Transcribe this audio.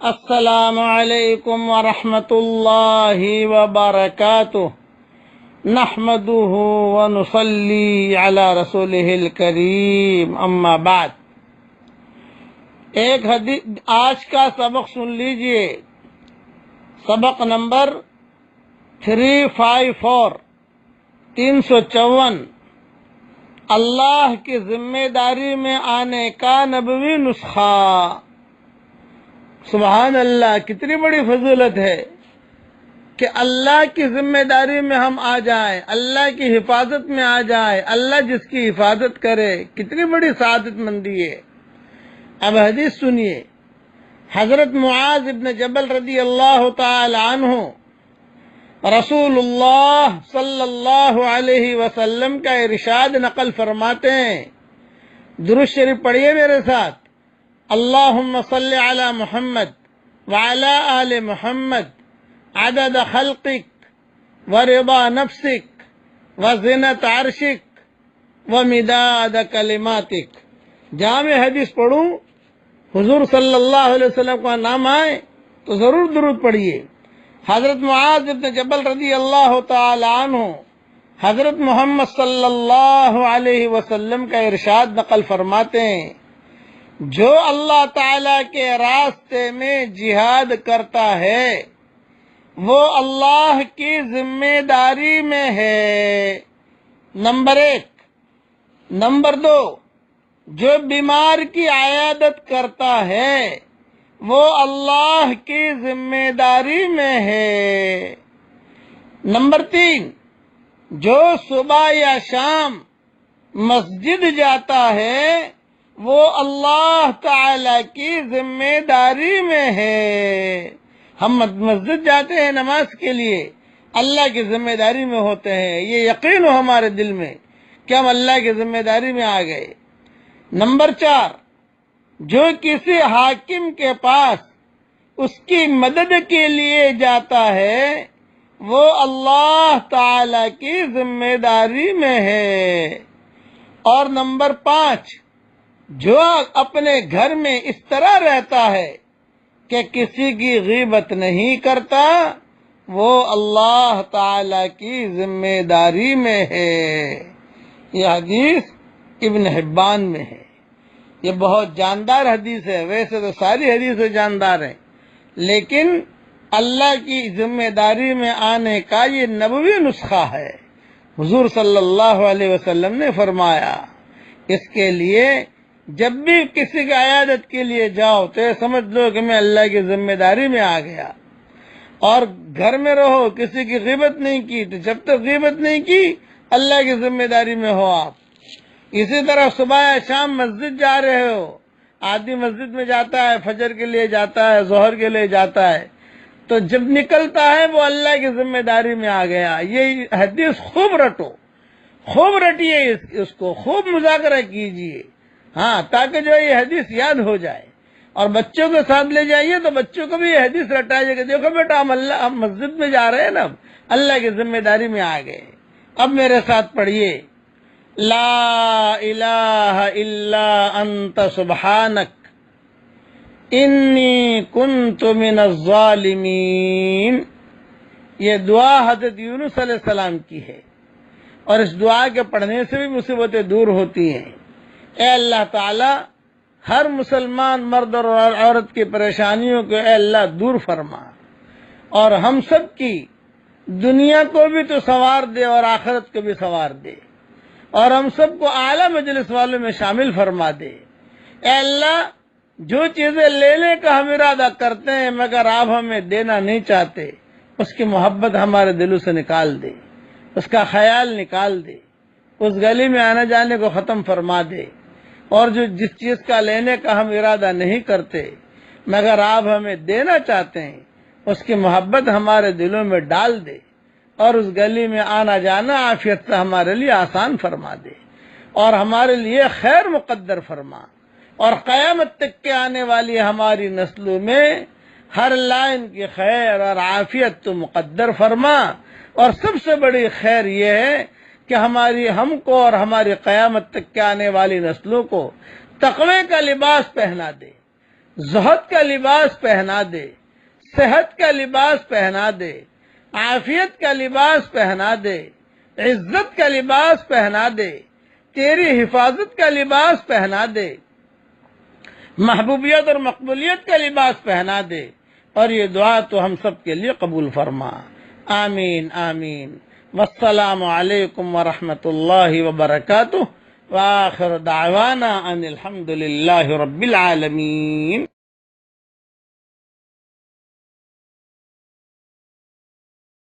السلام علیکم ورحمۃ اللہ وبرکاتہ نحمده ونصلی علی رسولہ الکریم اما بعد۔ ایک حدیث آج کا سبق سن لیجئے، سبق نمبر 354 354 اللہ کی ذمہ داری میں آنے کا نبوی نسخہ۔ سبحان اللہ، کتنی بڑی فضیلت ہے کہ اللہ کی ذمہ داری میں ہم آ جائیں، اللہ کی حفاظت میں آ جائیں، اللہ جس کی حفاظت کرے، کتنی بڑی سعادت مندی ہے۔ اب حدیث سنیے، حضرت معاذ ابن جبل رضی اللہ تعالی عنہ رسول اللہ صلی اللہ علیہ وسلم کا ارشاد نقل فرماتے ہیں، درود شریف پڑھیے میرے ساتھ، اللہم صلی علی محمد وعلی آل محمد عدد خلقک ورضا نفسک وزنت عرشک ومداد کلماتک۔ جامع حدیث پڑھوں، حضور صلی اللہ علیہ وسلم کا نام آئے تو ضرور درود پڑھیے۔ حضرت معاذ بن جبل رضی اللہ تعالی عنہ حضرت محمد صلی اللہ علیہ وسلم کا ارشاد نقل فرماتے ہیں، جو اللہ تعالی کے راستے میں جہاد کرتا ہے وہ اللہ کی ذمہ داری میں ہے، نمبر 1۔ نمبر 2، جو بیمار کی عیادت کرتا ہے وہ اللہ کی ذمہ داری میں ہے، نمبر 3، جو صبح یا شام مسجد جاتا ہے وہ اللہ تعالی کی ذمہ داری میں ہے۔ ہم مسجد جاتے ہیں نماز کے لیے، اللہ کی ذمہ داری میں ہوتے ہیں، یہ یقین ہو ہمارے دل میں کہ ہم اللہ کی ذمہ داری میں آ گئے۔ نمبر 4، جو کسی حاکم کے پاس اس کی مدد کے لیے جاتا ہے وہ اللہ تعالی کی ذمہ داری میں ہے، اور نمبر 5، جو اپنے گھر میں اس طرح رہتا ہے کہ کسی کی غیبت نہیں کرتا وہ اللہ تعالی کی ذمہ داری میں ہے۔ یہ حدیث ابن حبان میں ہے، یہ بہت جاندار حدیث ہے۔ ویسے تو ساری حدیثیں جاندار ہیں، لیکن اللہ کی ذمہ داری میں آنے کا یہ نبوی نسخہ ہے۔ حضور صلی اللہ علیہ وسلم نے فرمایا، اس کے لیے جب بھی کسی کی عیادت کے لیے جاؤ تو یہ سمجھ لو کہ میں اللہ کی ذمہ داری میں آ گیا، اور گھر میں رہو، کسی کی غیبت نہیں کی، تو جب تک غیبت نہیں کی اللہ کی ذمہ داری میں ہو آپ۔ اسی طرح صبح یا شام مسجد جا رہے ہو، آدمی مسجد میں جاتا ہے، فجر کے لیے جاتا ہے، ظہر کے لیے جاتا ہے، تو جب نکلتا ہے وہ اللہ کی ذمہ داری میں آ گیا۔ یہ حدیث خوب رٹو، خوب رٹیے، اس کو خوب مذاکرہ کیجیے، ہاں، تاکہ جو یہ حدیث یاد ہو جائے، اور بچوں کے ساتھ لے جائیے تو بچوں کو بھی یہ حدیث رٹائیے کہ دیکھو بیٹا ہم مسجد میں جا رہے ہیں نا، اب اللہ کی ذمہ داری میں آ گئے۔ اب میرے ساتھ پڑھیے، لا الہ الا انت سبحانک انی کنت من الظالمین۔ یہ دعا حضرت یونس علیہ السلام کی ہے، اور اس دعا کے پڑھنے سے بھی مصیبتیں دور ہوتی ہیں۔ اے اللہ تعالی، ہر مسلمان مرد اور عورت کی پریشانیوں کو اے اللہ دور فرما، اور ہم سب کی دنیا کو بھی تو سنوار دے اور آخرت کو بھی سنوار دے، اور ہم سب کو اعلیٰ مجلس والوں میں شامل فرما دے۔ اے اللہ، جو چیزیں لینے کا ہم ارادہ کرتے ہیں مگر آپ ہمیں دینا نہیں چاہتے، اس کی محبت ہمارے دلوں سے نکال دے، اس کا خیال نکال دے، اس گلی میں آنے جانے کو ختم فرما دے، اور جس چیز کا لینے کا ہم ارادہ نہیں کرتے مگر آپ ہمیں دینا چاہتے ہیں، اس کی محبت ہمارے دلوں میں ڈال دے، اور اس گلی میں آنا جانا عافیت سے ہمارے لیے آسان فرما دے، اور ہمارے لیے خیر مقدر فرما، اور قیامت تک کے آنے والی ہماری نسلوں میں ہر لائن کی خیر اور عافیت تو مقدر فرما، اور سب سے بڑی خیر یہ ہے کہ ہم کو اور ہماری قیامت تک کے آنے والی نسلوں کو تقوی کا لباس پہنا دے، زہد کا لباس پہنا دے، صحت کا لباس پہنا دے، عافیت کا لباس پہنا دے، عزت کا لباس پہنا دے، تیری حفاظت کا لباس پہنا دے، محبوبیت اور مقبولیت کا لباس پہنا دے، اور یہ دعا تو ہم سب کے لیے قبول فرما۔ آمین آمین۔ والسلام علیکم ورحمۃ اللہ وبرکاتہ، وآخر دعوانا ان الحمد للہ رب العالمین۔